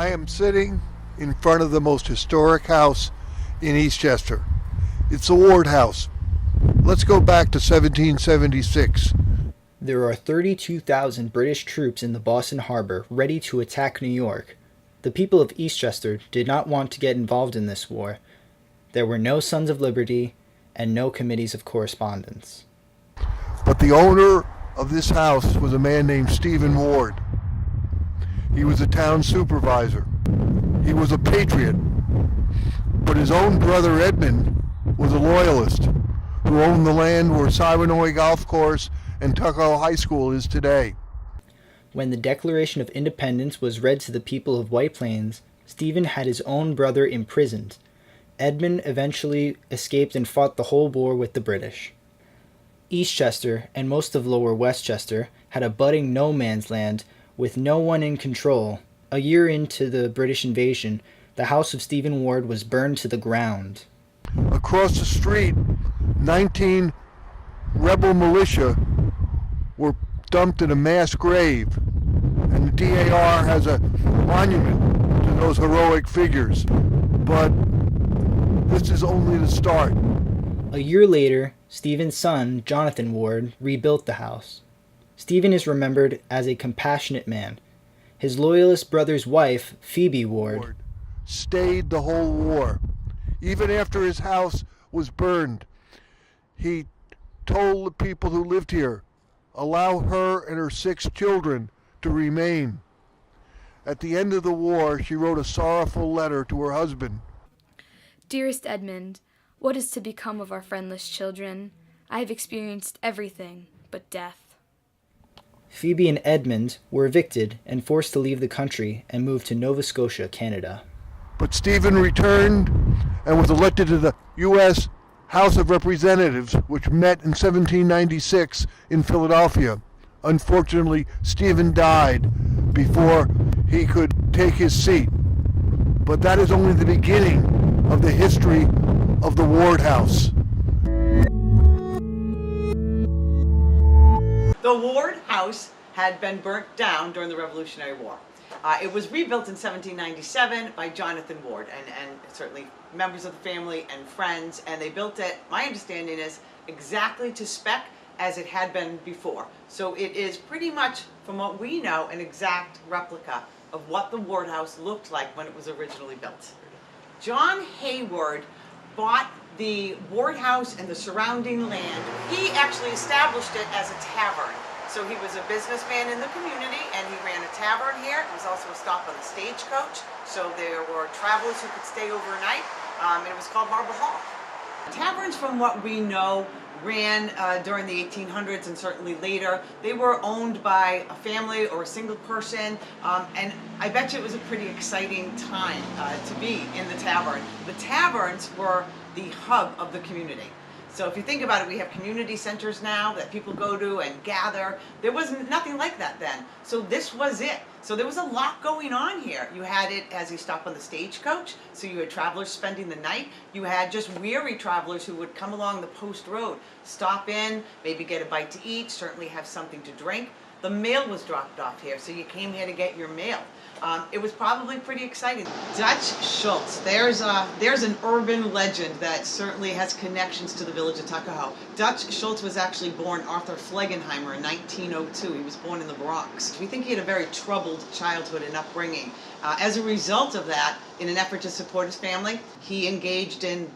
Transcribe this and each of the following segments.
I am sitting in front of the most historic house in Eastchester. It's the Ward House. Let's go back to 1776. There are 32,000 British troops in the Boston Harbor ready to attack New York. The people of Eastchester did not want to get involved in this war. There were no Sons of Liberty and no committees of correspondence. But the owner of this house was a man named Stephen Ward. He was a town supervisor. He was a patriot. But his own brother Edmund was a loyalist who owned the land where Siwanoy Golf Course and Tuckahoe High School is today. When the Declaration of Independence was read to the people of White Plains, Stephen had his own brother imprisoned. Edmund eventually escaped and fought the whole war with the British. Eastchester and most of Lower Westchester had a budding no man's land with no one in control. A year into the British invasion, the house of Stephen Ward was burned to the ground. Across the street, 19 rebel militia were dumped in a mass grave, and the DAR has a monument to those heroic figures. But this is only the start. A year later, Stephen's son, Jonathan Ward, rebuilt the house. Stephen is remembered as a compassionate man. His loyalist brother's wife, Phoebe Ward, stayed the whole war. Even after his house was burned, he told the people who lived here, allow her and her 6 children to remain. At the end of the war, she wrote a sorrowful letter to her husband. Dearest Edmund, what is to become of our friendless children? I have experienced everything but death. Phoebe and Edmund were evicted and forced to leave the country and move to Nova Scotia, Canada. But Stephen returned and was elected to the U.S. House of Representatives, which met in 1796 in Philadelphia. Unfortunately, Stephen died before he could take his seat. But that is only the beginning of the history of the Ward House. The Ward House had been burnt down during the Revolutionary War. It was rebuilt in 1797 by Jonathan Ward and certainly members of the family and friends, and they built it, my understanding is, exactly to spec as it had been before. So it is pretty much, from what we know, an exact replica of what the Ward House looked like when it was originally built. John Hayward bought the Ward House and the surrounding land. He actually established it as a tavern. So he was a businessman in the community and he ran a tavern here. It was also a stop on the stagecoach. So there were travelers who could stay overnight. And it was called Marble Hall. Taverns, from what we know, ran during the 1800s and certainly later. They were owned by a family or a single person, and I bet you it was a pretty exciting time to be in the tavern. The taverns were the hub of the community. So if you think about it, we have community centers now that people go to and gather. There was nothing like that then. So this was it. So there was a lot going on here. You had it as you stop on the stagecoach, so you had travelers spending the night. You had just weary travelers who would come along the post road, stop in, maybe get a bite to eat, certainly have something to drink. The mail was dropped off here, so you came here to get your mail. It was probably pretty exciting. Dutch Schultz, there's an urban legend that certainly has connections to the village of Tuckahoe. Dutch Schultz was actually born Arthur Flegenheimer in 1902. He was born in the Bronx. We think he had a very troubled childhood and upbringing. As a result of that, in an effort to support his family, he engaged in,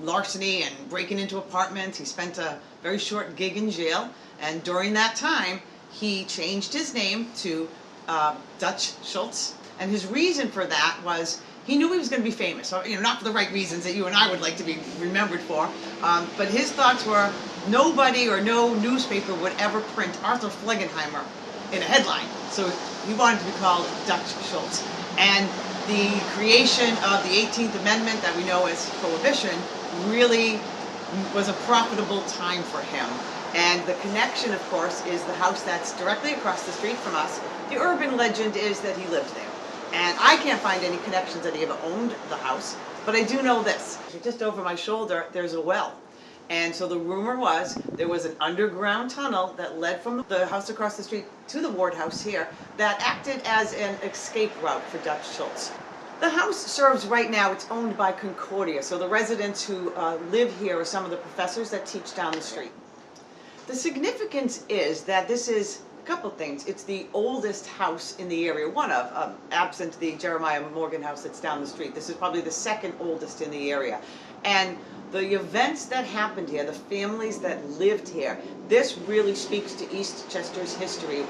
larceny and breaking into apartments. He spent a very short gig in jail, and during that time, he changed his name to Dutch Schultz, and his reason for that was he knew he was going to be famous. So, not for the right reasons that you and I would like to be remembered for, but his thoughts were nobody or no newspaper would ever print Arthur Flegenheimer in a headline. So he wanted to be called Dutch Schultz. And the creation of the 18th Amendment that we know as Prohibition really was a profitable time for him. And the connection, of course, is the house that's directly across the street from us. The urban legend is that he lived there. And I can't find any connections that he ever owned the house, but I do know this. Just over my shoulder, there's a well. And so the rumor was there was an underground tunnel that led from the house across the street to the Ward house here that acted as an escape route for Dutch Schultz. The house serves right now, it's owned by Concordia, so the residents who live here are some of the professors that teach down the street. The significance is that this is a couple things. It's the oldest house in the area, one of, absent the Jeremiah Morgan house that's down the street. This is probably the second oldest in the area. And the events that happened here, the families that lived here, this really speaks to Eastchester's history.